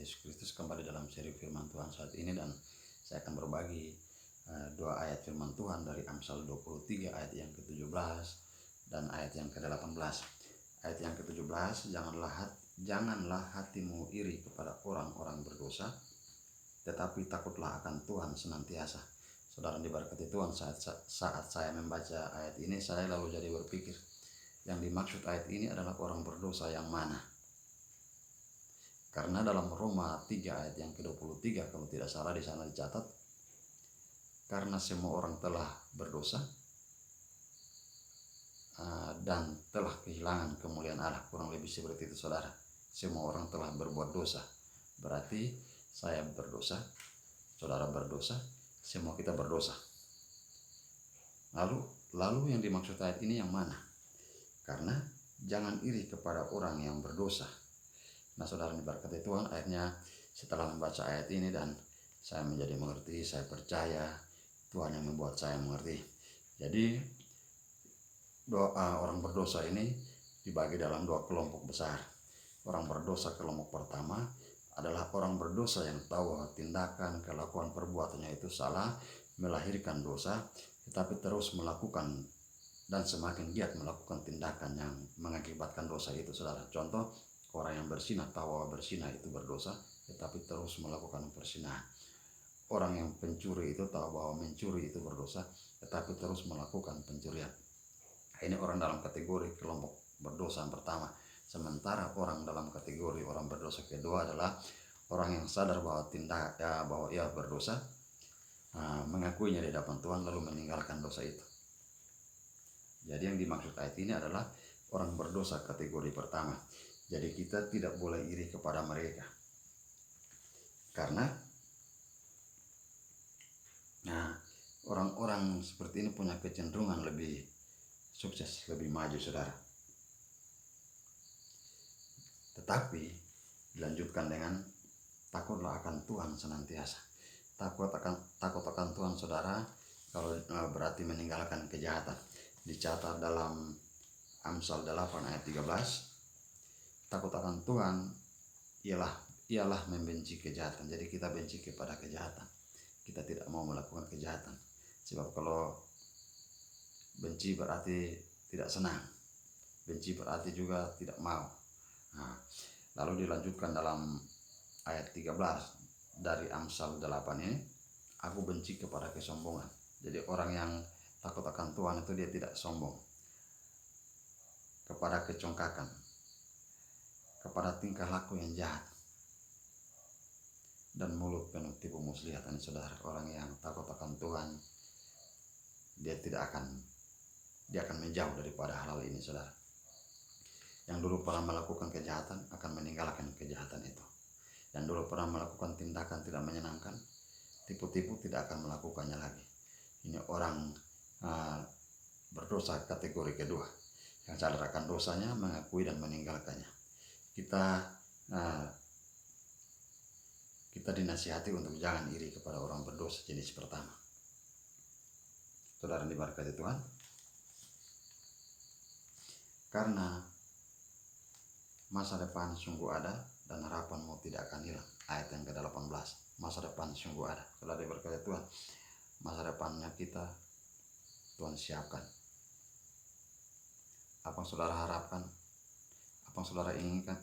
Yesus Kristus, kembali dalam seri firman Tuhan saat ini, dan saya akan berbagi dua ayat firman Tuhan dari Amsal 23 ayat yang ke-17 dan ayat yang ke-18. Ayat yang ke-17, janganlah hatimu iri kepada orang-orang berdosa, tetapi takutlah akan Tuhan senantiasa. Saudara diberkati Tuhan, saat saya membaca ayat ini, saya lalu jadi berpikir, yang dimaksud ayat ini adalah orang berdosa yang mana? Karena dalam Roma 3 ayat yang ke-23, kalau tidak salah di sana dicatat, karena semua orang telah berdosa dan telah kehilangan kemuliaan Allah. Kurang lebih seperti itu, saudara. Semua orang telah berbuat dosa. Berarti saya berdosa, saudara berdosa, semua kita berdosa. Lalu yang dimaksud ayat ini yang mana? Karena jangan iri kepada orang yang berdosa. Nah, saudara diberkati Tuhan, akhirnya setelah membaca ayat ini dan saya menjadi mengerti, saya percaya Tuhan yang membuat saya mengerti. Jadi orang berdosa ini dibagi dalam dua kelompok besar. Orang berdosa kelompok pertama adalah orang berdosa yang tahu bahwa tindakan, kelakuan, perbuatannya itu salah, melahirkan dosa, tetapi terus melakukan dan semakin giat melakukan tindakan yang mengakibatkan dosa itu, saudara. Contoh, orang yang bersinah tahu bahwa bersinah itu berdosa, tetapi terus melakukan persinahan. Orang yang pencuri itu tahu bahwa mencuri itu berdosa, tetapi terus melakukan pencurian. Ini orang dalam kategori kelompok berdosa yang pertama. Sementara orang dalam kategori orang berdosa kedua adalah orang yang sadar bahwa bahwa ia berdosa, mengakuinya di hadapan Tuhan, lalu meninggalkan dosa itu. Jadi yang dimaksud ayat ini adalah orang berdosa kategori pertama. Jadi kita tidak boleh iri kepada mereka, karena orang-orang seperti ini punya kecenderungan lebih sukses, lebih maju, saudara. Tetapi dilanjutkan dengan takutlah akan Tuhan senantiasa. Takut akan Tuhan, saudara, kalau berarti meninggalkan kejahatan. Dicatat dalam Amsal 8 ayat 13, takut akan Tuhan ialah membenci kejahatan. Jadi kita benci kepada kejahatan, kita tidak mau melakukan kejahatan. Sebab kalau benci berarti tidak senang, benci berarti juga tidak mau. Lalu dilanjutkan dalam ayat 13 dari Amsal 8 ini, aku benci kepada kesombongan. Jadi orang yang takut akan Tuhan itu dia tidak sombong, kepada kecongkakan, kepada tingkah laku yang jahat, dan mulut penuh tipu muslihat. Ini, saudara, orang yang takut akan Tuhan, dia akan menjauh daripada hal ini, saudara. Yang dulu pernah melakukan kejahatan akan meninggalkan kejahatan itu. Yang dulu pernah melakukan tindakan tidak menyenangkan, tipu-tipu, tidak akan melakukannya lagi. Ini orang berdosa kategori kedua, yang sadar akan dosanya, mengakui dan meninggalkannya. Kita dinasihati untuk jangan iri kepada orang berdosa jenis pertama. Saudara diberkati Tuhan, karena masa depan sungguh ada dan harapanmu tidak akan hilang. Ayat yang ke-18, masa depan sungguh ada. Saudara diberkati Tuhan, masa depannya kita Tuhan siapkan. Apa yang saudara harapkan, apa yang saudara inginkan,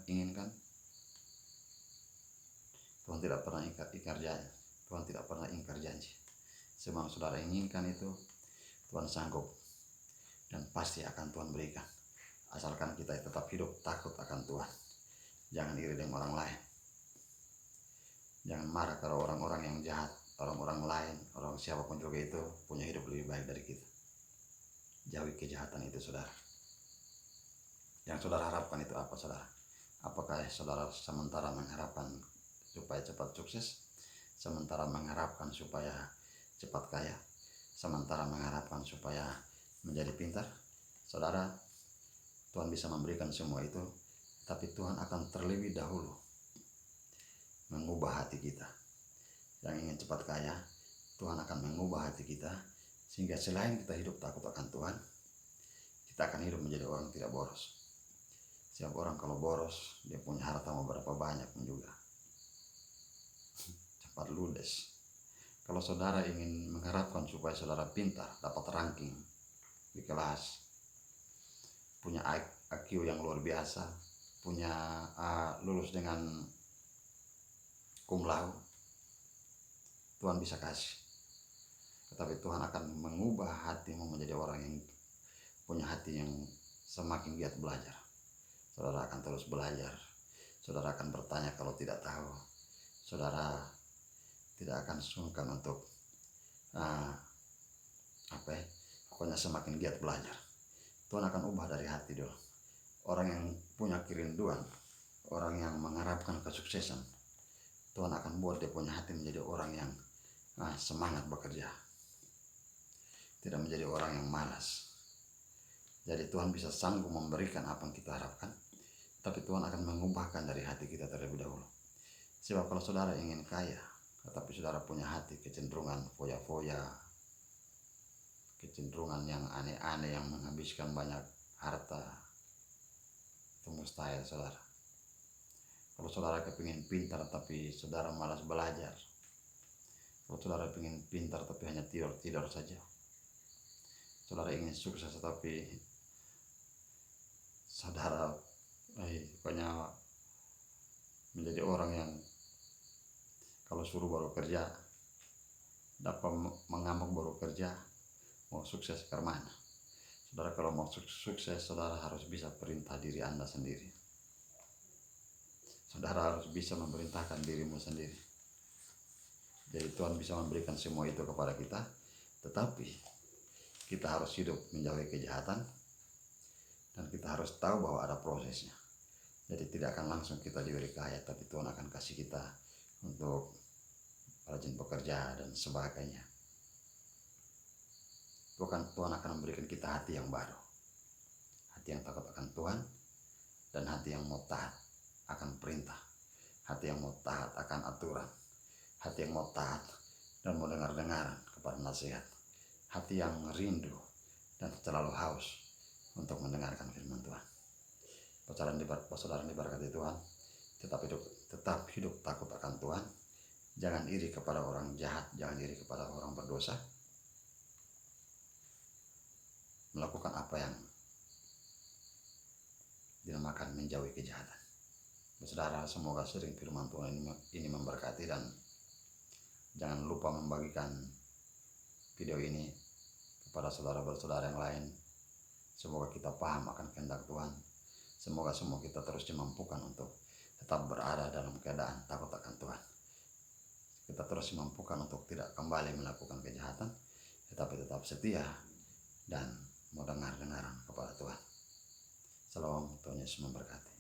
Tuhan tidak pernah ingkar janji. Tuhan tidak pernah ingkar janji. Semua yang saudara inginkan itu Tuhan sanggup dan pasti akan Tuhan berikan, asalkan kita tetap hidup takut akan Tuhan. Jangan iri dengan orang lain, jangan marah kalau orang-orang yang jahat, orang-orang lain, orang siapapun juga itu punya hidup lebih baik dari kita. Jauhi kejahatan itu, saudara. Yang saudara harapkan itu apa, saudara? Apakah saudara sementara mengharapkan supaya cepat sukses, sementara mengharapkan supaya cepat kaya, sementara mengharapkan supaya menjadi pintar? Saudara, Tuhan bisa memberikan semua itu, tapi Tuhan akan terlebih dahulu mengubah hati kita. Yang ingin cepat kaya, Tuhan akan mengubah hati kita, sehingga selain kita hidup takut akan Tuhan, kita akan hidup menjadi orang tidak boros. Siapa orang kalau boros, dia punya harta mau berapa banyak pun juga dapat ludes. Kalau saudara ingin mengharapkan supaya saudara pintar, dapat ranking di kelas, punya IQ yang luar biasa, punya lulus dengan cum laude, Tuhan bisa kasih. Tetapi Tuhan akan mengubah hatimu menjadi orang yang punya hati yang semakin giat belajar. Saudara akan terus belajar. Saudara akan bertanya kalau tidak tahu. Saudara tidak akan sungkan untuk pokoknya semakin giat belajar. Tuhan akan ubah dari hati dulu. Orang yang punya kerinduan, orang yang mengharapkan kesuksesan, Tuhan akan buat dia punya hati menjadi orang yang semangat bekerja, tidak menjadi orang yang malas. Jadi Tuhan bisa sanggup memberikan apa yang kita harapkan, tapi Tuhan akan mengubahkan dari hati kita terlebih dahulu. Sebab kalau saudara ingin kaya, tetapi saudara punya hati kecenderungan foya-foya, kecenderungan yang aneh-aneh yang menghabiskan banyak harta, itu mustahil saudara. Kalau saudara kepingin pintar tapi saudara malas belajar, kalau saudara ingin pintar tapi hanya tidur saja, saudara ingin sukses tapi saudara pokoknya menjadi orang yang kalau suruh baru kerja, dapat mengamuk baru kerja, mau sukses ke mana? Saudara kalau mau sukses, saudara harus bisa perintah diri Anda sendiri. Saudara harus bisa memerintahkan dirimu sendiri. Jadi Tuhan bisa memberikan semua itu kepada kita, tetapi kita harus hidup menjauhi kejahatan, dan kita harus tahu bahwa ada prosesnya. Jadi tidak akan langsung kita diberi kaya, tapi Tuhan akan kasih kita untuk rajin bekerja dan sebagainya. Tuhan akan memberikan kita hati yang baru, hati yang takut akan Tuhan, dan hati yang mau taat akan perintah, hati yang mau taat akan aturan, hati yang mau taat dan mau dengar-dengaran kepada nasihat, hati yang rindu dan selalu haus untuk mendengarkan firman Tuhan. Saudara diberkati Tuhan, tetap hidup takut akan Tuhan. Jangan iri kepada orang jahat, jangan iri kepada orang berdosa. Melakukan apa yang dinamakan menjauhi kejahatan. Saudara, semoga sering firman Tuhan ini memberkati, dan jangan lupa membagikan video ini kepada saudara-saudara yang lain. Semoga kita paham akan kehendak Tuhan. Semoga semua kita terus dimampukan untuk tetap berada dalam keadaan takut akan Tuhan. Kita terus dimampukan untuk tidak kembali melakukan kejahatan, tetapi tetap setia dan mau dengar-dengaran kepada Tuhan. Salam, Tuhan Yesus memberkati.